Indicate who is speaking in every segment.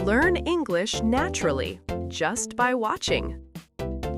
Speaker 1: Learn English naturally, just by watching.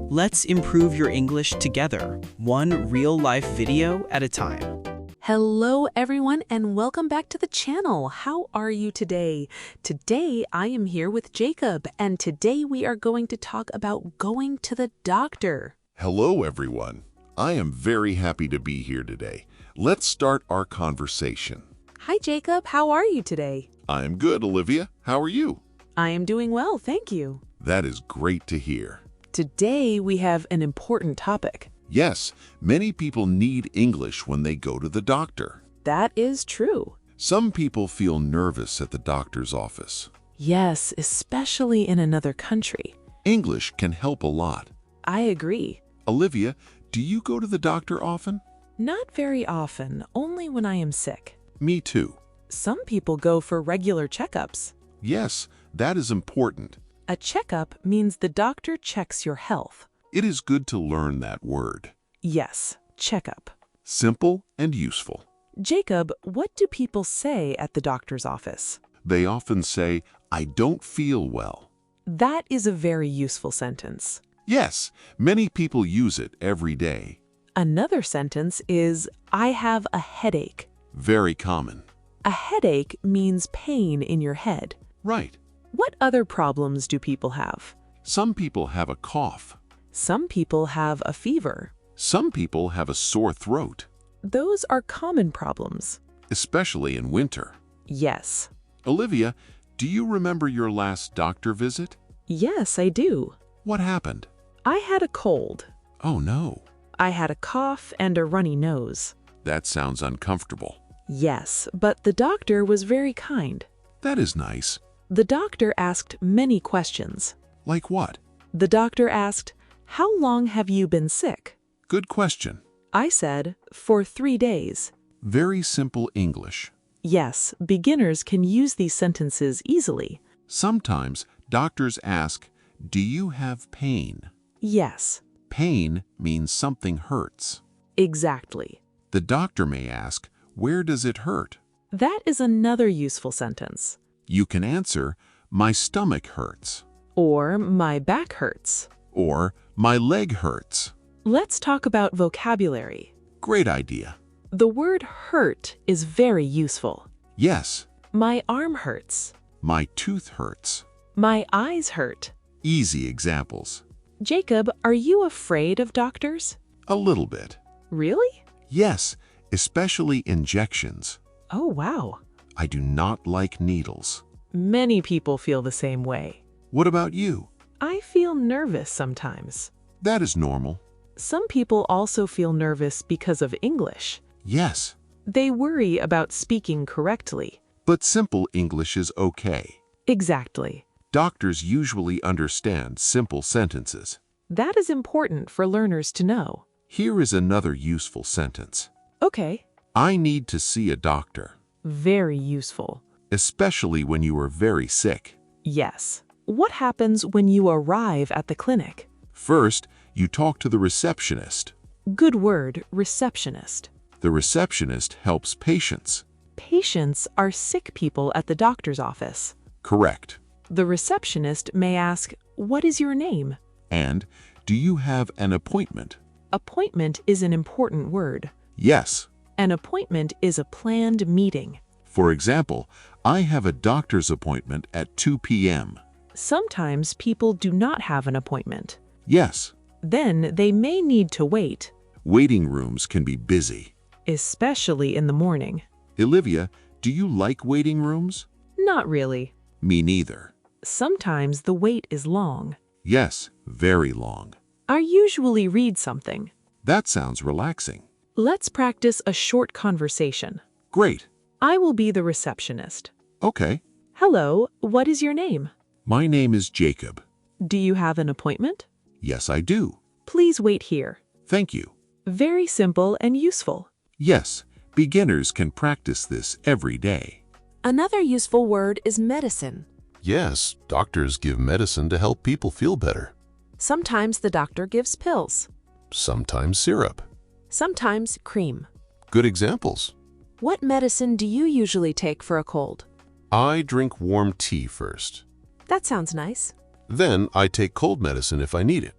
Speaker 2: Let's improve your English together, one real-life video at a time.
Speaker 3: Hello everyone and welcome back to the channel. How are you today? Today I am here with Jacob and today we are going to talk about going to the doctor.
Speaker 4: Hello everyone. I am very happy to be here today. Let's start our conversation.
Speaker 3: Hi Jacob, how are you today?
Speaker 4: I'm good, Olivia. How are you?
Speaker 3: I am doing well, thank you.
Speaker 4: That is great to hear.
Speaker 3: Today we have an important topic.
Speaker 4: Yes, many people need English when they go to the doctor.
Speaker 3: That is true.
Speaker 4: Some people feel nervous at the doctor's office.
Speaker 3: Yes, especially in another country.
Speaker 4: English can help a lot.
Speaker 3: I agree.
Speaker 4: Olivia, do you go to the doctor often?
Speaker 3: Not very often, only when I am sick.
Speaker 4: Me too.
Speaker 3: Some people go for regular checkups.
Speaker 4: Yes, that is important.
Speaker 3: A checkup means the doctor checks your health.
Speaker 4: It is good to learn that word.
Speaker 3: Yes, checkup.
Speaker 4: Simple and useful.
Speaker 3: Jacob, what do people say at the doctor's office?
Speaker 4: They often say, "I don't feel well."
Speaker 3: That is a very useful sentence.
Speaker 4: Yes, many people use it every day.
Speaker 3: Another sentence is, I have a headache.
Speaker 4: Very common.
Speaker 3: A headache means pain in your head.
Speaker 4: Right.
Speaker 3: What other problems do people have?
Speaker 4: Some people have a cough.
Speaker 3: Some people have a fever.
Speaker 4: Some people have a sore throat,
Speaker 3: Those are common problems.
Speaker 4: especially in winter.
Speaker 3: Yes.
Speaker 4: Olivia, do you remember your last doctor visit?
Speaker 3: Yes, I do.
Speaker 4: What happened?
Speaker 3: I had a cold.
Speaker 4: Oh no,
Speaker 3: I had a cough and a runny nose.
Speaker 4: that sounds uncomfortable.
Speaker 3: Yes, but the doctor was very kind.
Speaker 4: That is nice.
Speaker 3: The doctor asked many questions.
Speaker 4: Like what?
Speaker 3: The doctor asked, "How long have you been sick?"
Speaker 4: Good question.
Speaker 3: I said, "For 3 days."
Speaker 4: Very simple English.
Speaker 3: Yes, beginners can use these sentences easily.
Speaker 4: Sometimes doctors ask, "Do you have pain?"
Speaker 3: Yes,
Speaker 4: Pain means something hurts.
Speaker 3: exactly.
Speaker 4: The doctor may ask, "Where does it hurt?"
Speaker 3: That is another useful sentence.
Speaker 4: You can answer, "My stomach hurts,"
Speaker 3: Or, my back hurts.
Speaker 4: or "My leg hurts."
Speaker 3: Let's talk about vocabulary.
Speaker 4: Great idea.
Speaker 3: The word hurt is very useful.
Speaker 4: Yes,
Speaker 3: My arm hurts.
Speaker 4: my tooth hurts.
Speaker 3: My eyes hurt.
Speaker 4: Easy examples.
Speaker 3: Jacob, are you afraid of doctors?
Speaker 4: A little bit.
Speaker 3: Really?
Speaker 4: Yes, especially injections.
Speaker 3: Oh, wow.
Speaker 4: I do not like needles.
Speaker 3: Many people feel the same way.
Speaker 4: What about you?
Speaker 3: I feel nervous sometimes.
Speaker 4: That is normal.
Speaker 3: Some people also feel nervous because of English.
Speaker 4: Yes,
Speaker 3: They worry about speaking correctly.
Speaker 4: but simple English is okay.
Speaker 3: Exactly.
Speaker 4: Doctors usually understand simple sentences.
Speaker 3: That is important for learners to know.
Speaker 4: Here is another useful sentence.
Speaker 3: Okay.
Speaker 4: I need to see a doctor,
Speaker 3: Very useful.
Speaker 4: especially when you are very sick.
Speaker 3: Yes. What happens when you arrive at the clinic?
Speaker 4: First, you talk to the receptionist.
Speaker 3: Good word, receptionist.
Speaker 4: The receptionist helps patients.
Speaker 3: Patients are sick people at the doctor's office.
Speaker 4: Correct.
Speaker 3: The receptionist may ask, "What is your name?"
Speaker 4: And, do you have an appointment?
Speaker 3: Appointment is an important word.
Speaker 4: Yes.
Speaker 3: An appointment is a planned meeting.
Speaker 4: For example, I have a doctor's appointment at 2 p.m.
Speaker 3: Sometimes people do not have an appointment.
Speaker 4: Yes.
Speaker 3: Then they may need to wait,
Speaker 4: Waiting rooms can be busy.
Speaker 3: especially in the morning.
Speaker 4: Olivia, do you like waiting rooms?
Speaker 3: Not really.
Speaker 4: Me neither.
Speaker 3: Sometimes the wait is long.
Speaker 4: Yes, very long.
Speaker 3: I usually read something.
Speaker 4: That sounds relaxing.
Speaker 3: Let's practice a short conversation.
Speaker 4: Great.
Speaker 3: I will be the receptionist.
Speaker 4: Okay.
Speaker 3: Hello, what is your name?
Speaker 4: My name is Jacob.
Speaker 3: Do you have an appointment?
Speaker 4: Yes, I do.
Speaker 3: Please wait here.
Speaker 4: Thank you.
Speaker 3: Very simple and useful.
Speaker 4: Yes, beginners can practice this every day.
Speaker 5: Another useful word is medicine.
Speaker 6: Yes, doctors give medicine to help people feel better.
Speaker 5: Sometimes the doctor gives pills.
Speaker 6: Sometimes syrup.
Speaker 5: Sometimes cream.
Speaker 6: Good examples.
Speaker 5: What medicine do you usually take for a cold?
Speaker 6: I drink warm tea first.
Speaker 5: That sounds nice.
Speaker 6: Then I take cold medicine if I need it.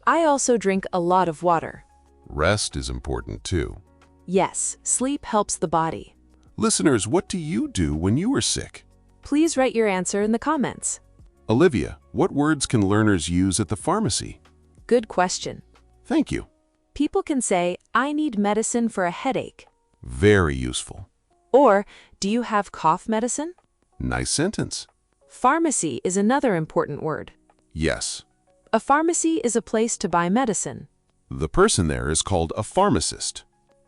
Speaker 5: I also drink a lot of water.
Speaker 6: Rest is important too.
Speaker 5: Yes, sleep helps the body.
Speaker 6: Listeners, what do you do when you are sick?
Speaker 5: Please write your answer in the comments.
Speaker 6: Olivia, what words can learners use at the pharmacy?
Speaker 5: Good question.
Speaker 6: Thank you.
Speaker 5: People can say, I need medicine for a headache.
Speaker 6: Very useful.
Speaker 5: Or, do you have cough medicine?
Speaker 6: Nice sentence.
Speaker 5: Pharmacy is another important word.
Speaker 6: Yes.
Speaker 5: A pharmacy is a place to buy medicine.
Speaker 6: The person there is called a pharmacist.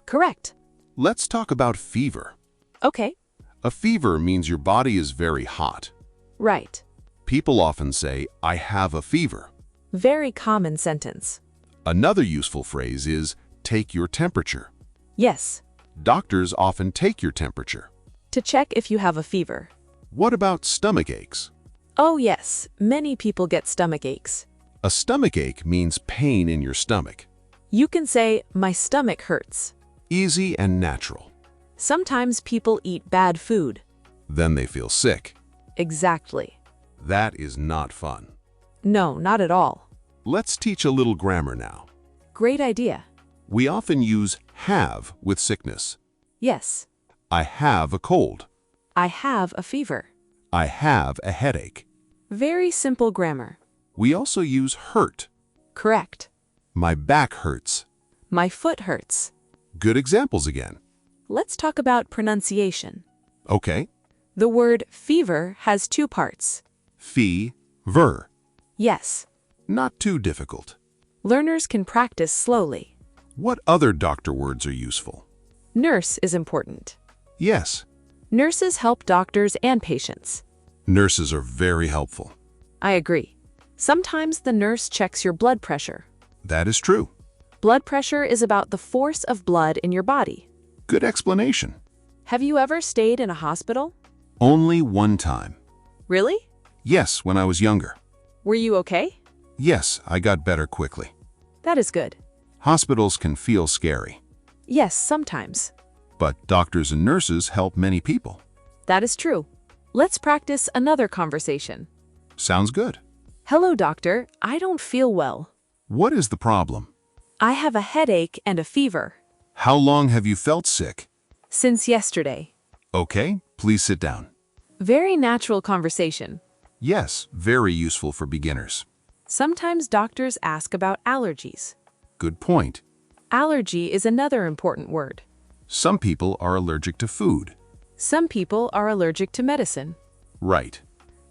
Speaker 5: Correct.
Speaker 6: Let's talk about fever.
Speaker 5: Okay.
Speaker 6: A fever means your body is very hot.
Speaker 5: Right.
Speaker 6: People often say, I have a fever.
Speaker 5: Very common sentence.
Speaker 6: Another useful phrase is, take your temperature.
Speaker 5: Yes.
Speaker 6: Doctors often take your temperature.
Speaker 5: To check if you have a fever.
Speaker 6: What about stomach aches?
Speaker 5: Oh yes, many people get stomach aches.
Speaker 6: A stomach ache means pain in your stomach.
Speaker 5: You can say, my stomach hurts.
Speaker 6: Easy and natural.
Speaker 5: Sometimes people eat bad food.
Speaker 6: Then they feel sick.
Speaker 5: Exactly.
Speaker 6: That is not fun.
Speaker 5: No, not at all.
Speaker 6: Let's teach a little grammar now.
Speaker 5: Great idea.
Speaker 6: We often use have with sickness.
Speaker 5: Yes.
Speaker 6: I have a cold.
Speaker 5: I have a fever.
Speaker 6: I have a headache.
Speaker 5: Very simple grammar.
Speaker 6: We also use hurt.
Speaker 5: Correct.
Speaker 6: My back hurts.
Speaker 5: My foot hurts.
Speaker 6: Good examples again.
Speaker 5: Let's talk about pronunciation.
Speaker 6: Okay.
Speaker 5: The word fever has two parts.
Speaker 6: Ver.
Speaker 5: Yes.
Speaker 6: Not too difficult.
Speaker 5: Learners can practice slowly.
Speaker 6: What other doctor words are useful?
Speaker 5: Nurse is important.
Speaker 6: Yes.
Speaker 5: Nurses help doctors and patients.
Speaker 6: Nurses are very helpful.
Speaker 5: I agree. Sometimes the nurse checks your blood pressure.
Speaker 6: That is true.
Speaker 5: Blood pressure is about the force of blood in your body.
Speaker 6: Good explanation.
Speaker 5: Have you ever stayed in a hospital?
Speaker 6: Only one time.
Speaker 5: Really?
Speaker 6: Yes, when I was younger.
Speaker 5: Were you okay?
Speaker 6: Yes, I got better quickly.
Speaker 5: That is good.
Speaker 6: Hospitals can feel scary,
Speaker 5: Yes, sometimes.
Speaker 6: but doctors and nurses help many people.
Speaker 5: That is true. Let's practice another conversation.
Speaker 6: Sounds good.
Speaker 5: Hello, doctor. I don't feel well.
Speaker 6: What is the problem?
Speaker 5: I have a headache and a fever.
Speaker 6: How long have you felt sick?
Speaker 5: Since yesterday.
Speaker 6: Okay, please sit down.
Speaker 5: Very natural conversation.
Speaker 6: Yes, very useful for beginners.
Speaker 5: Sometimes doctors ask about allergies.
Speaker 6: Good point.
Speaker 5: Allergy is another important word.
Speaker 6: Some people are allergic to food.
Speaker 5: Some people are allergic to medicine.
Speaker 6: Right.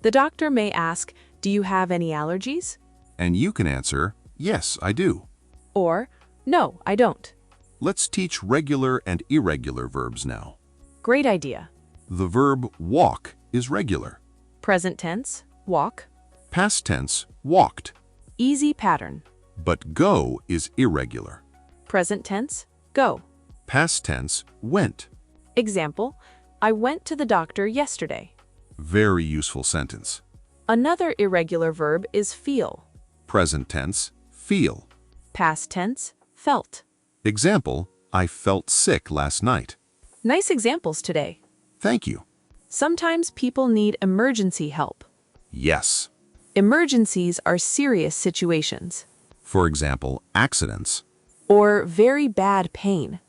Speaker 5: The doctor may ask, do you have any allergies?
Speaker 6: And you can answer, yes, I do.
Speaker 5: Or, no, I don't.
Speaker 6: Let's teach regular and irregular verbs now.
Speaker 5: Great idea.
Speaker 6: The verb walk is regular.
Speaker 5: Present tense, walk.
Speaker 6: Past tense, walked.
Speaker 5: Easy pattern.
Speaker 6: But go is irregular.
Speaker 5: Present tense, go.
Speaker 6: Past tense, went.
Speaker 5: Example, I went to the doctor yesterday.
Speaker 6: Very useful sentence.
Speaker 5: Another irregular verb is feel.
Speaker 6: Present tense, feel.
Speaker 5: Past tense, felt.
Speaker 6: Example, I felt sick last night.
Speaker 5: Nice examples today.
Speaker 6: Thank you.
Speaker 5: Sometimes people need emergency help.
Speaker 6: Yes.
Speaker 5: Emergencies are serious situations.
Speaker 6: For example, accidents.
Speaker 5: Or very bad pain.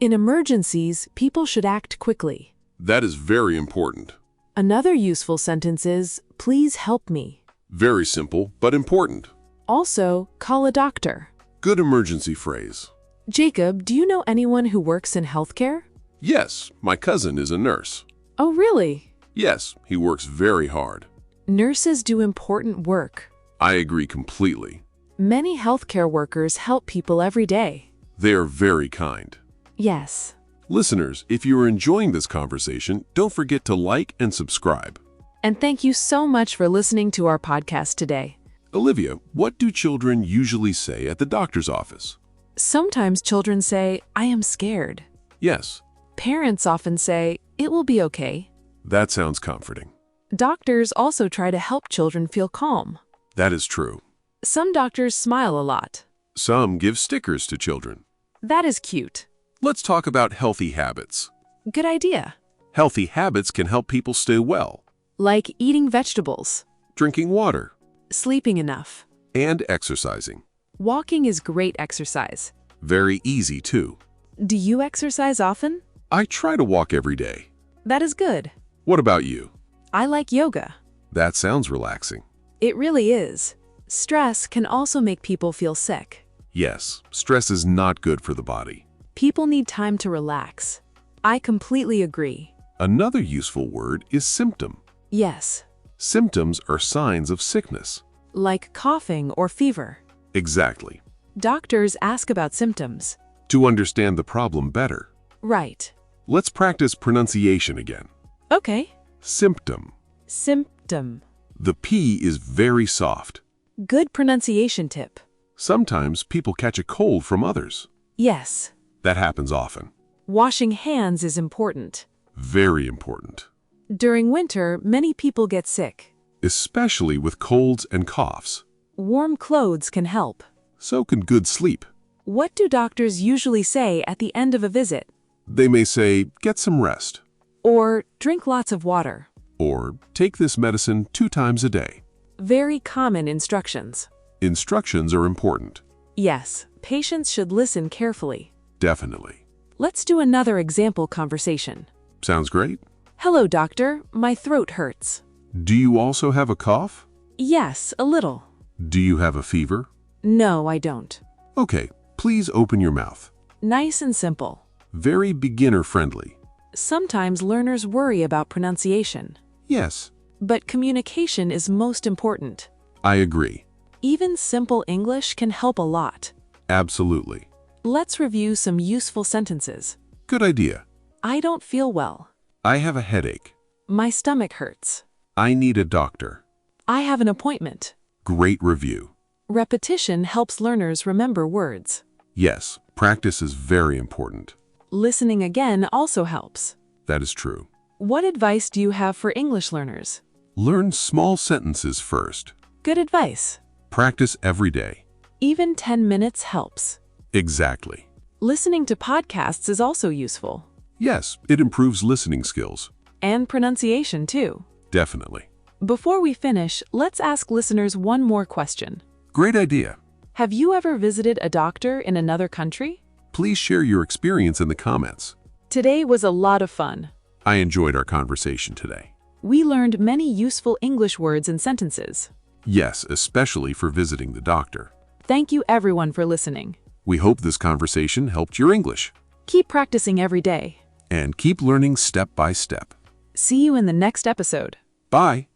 Speaker 5: In emergencies, people should act quickly.
Speaker 6: That is very important.
Speaker 5: Another useful sentence is, please help me.
Speaker 6: Very simple, but important.
Speaker 5: Also, call a doctor.
Speaker 6: Good emergency phrase.
Speaker 5: Jacob, do you know anyone who works in healthcare?
Speaker 6: Yes, my cousin is a nurse.
Speaker 5: Oh, really?
Speaker 6: Yes, he works very hard.
Speaker 5: Nurses do important work.
Speaker 6: I agree completely.
Speaker 5: Many healthcare workers help people every day.
Speaker 6: They are very kind.
Speaker 5: Yes.
Speaker 6: Listeners, if you are enjoying this conversation, don't forget to like and subscribe.
Speaker 5: And thank you so much for listening to our podcast today.
Speaker 6: Olivia, what do children usually say at the doctor's office?
Speaker 5: Sometimes children say, I am scared.
Speaker 6: Yes,
Speaker 5: Parents often say, it will be okay.
Speaker 6: that sounds comforting.
Speaker 5: Doctors also try to help children feel calm.
Speaker 6: That is true.
Speaker 5: Some doctors smile a lot.
Speaker 6: Some give stickers to children.
Speaker 5: That is cute.
Speaker 6: Let's talk about healthy habits.
Speaker 5: Good idea.
Speaker 6: Healthy habits can help people stay well.
Speaker 5: Like eating vegetables.
Speaker 6: drinking water,
Speaker 5: Sleeping enough.
Speaker 6: and exercising.
Speaker 5: Walking is great exercise.
Speaker 6: Very easy, too.
Speaker 5: Do you exercise often?
Speaker 6: I try to walk every day.
Speaker 5: That is good.
Speaker 6: What about you?
Speaker 5: I like yoga.
Speaker 6: That sounds relaxing.
Speaker 5: It really is. Stress can also make people feel sick.
Speaker 6: Yes, stress is not good for the body.
Speaker 5: People need time to relax. I completely agree.
Speaker 6: Another useful word is symptom.
Speaker 5: Yes,
Speaker 6: Symptoms are signs of sickness.
Speaker 5: like coughing or fever.
Speaker 6: Exactly.
Speaker 5: Doctors ask about symptoms.
Speaker 6: To understand the problem better,
Speaker 5: Right.
Speaker 6: let's practice pronunciation again.
Speaker 5: Okay.
Speaker 6: Symptom.
Speaker 5: Symptom.
Speaker 6: The P is very soft.
Speaker 5: Good pronunciation tip.
Speaker 6: Sometimes people catch a cold from others.
Speaker 5: Yes.
Speaker 6: That happens often.
Speaker 5: Washing hands is important.
Speaker 6: Very important.
Speaker 5: During winter, many people get sick.
Speaker 6: Especially with colds and coughs.
Speaker 5: Warm clothes can help.
Speaker 6: So can good sleep.
Speaker 5: What do doctors usually say at the end of a visit?
Speaker 6: They may say, get some rest.
Speaker 5: Or drink lots of water.
Speaker 6: Or take this medicine 2 times a day.
Speaker 5: Very common instructions.
Speaker 6: Instructions are important.
Speaker 5: Yes, patients should listen carefully.
Speaker 6: Definitely.
Speaker 5: Let's do another example conversation.
Speaker 6: Sounds great.
Speaker 5: Hello, doctor. My throat hurts.
Speaker 6: Do you also have a cough?
Speaker 5: Yes, a little.
Speaker 6: Do you have a fever?
Speaker 5: No, I don't.
Speaker 6: Okay, please open your mouth.
Speaker 5: Nice and simple.
Speaker 6: Very beginner-friendly.
Speaker 5: Sometimes learners worry about pronunciation.
Speaker 6: Yes,
Speaker 5: But communication is most important.
Speaker 6: I agree.
Speaker 5: Even simple English can help a lot.
Speaker 6: Absolutely.
Speaker 5: Let's review some useful sentences.
Speaker 6: Good idea.
Speaker 5: I don't feel well.
Speaker 6: I have a headache.
Speaker 5: My stomach hurts.
Speaker 6: I need a doctor.
Speaker 5: I have an appointment.
Speaker 6: Great review.
Speaker 5: Repetition helps learners remember words.
Speaker 6: Yes, practice is very important.
Speaker 5: Listening again also helps.
Speaker 6: That is true.
Speaker 5: What advice do you have for English learners?
Speaker 6: Learn small sentences first.
Speaker 5: Good advice.
Speaker 6: Practice every day.
Speaker 5: Even 10 minutes helps.
Speaker 6: Exactly.
Speaker 5: Listening to podcasts is also useful.
Speaker 6: Yes, it improves listening skills.
Speaker 5: And pronunciation, too.
Speaker 6: Definitely.
Speaker 5: Before we finish, let's ask listeners one more question.
Speaker 6: Great idea.
Speaker 5: Have you ever visited a doctor in another country?
Speaker 6: Please share your experience in the comments.
Speaker 5: Today was a lot of fun.
Speaker 6: I enjoyed our conversation today.
Speaker 5: We learned many useful English words and sentences.
Speaker 6: Yes, especially for visiting the doctor.
Speaker 5: Thank you everyone for listening.
Speaker 6: We hope this conversation helped your English.
Speaker 5: Keep practicing every day.
Speaker 6: And keep learning step by step.
Speaker 5: See you in the next episode.
Speaker 6: Bye.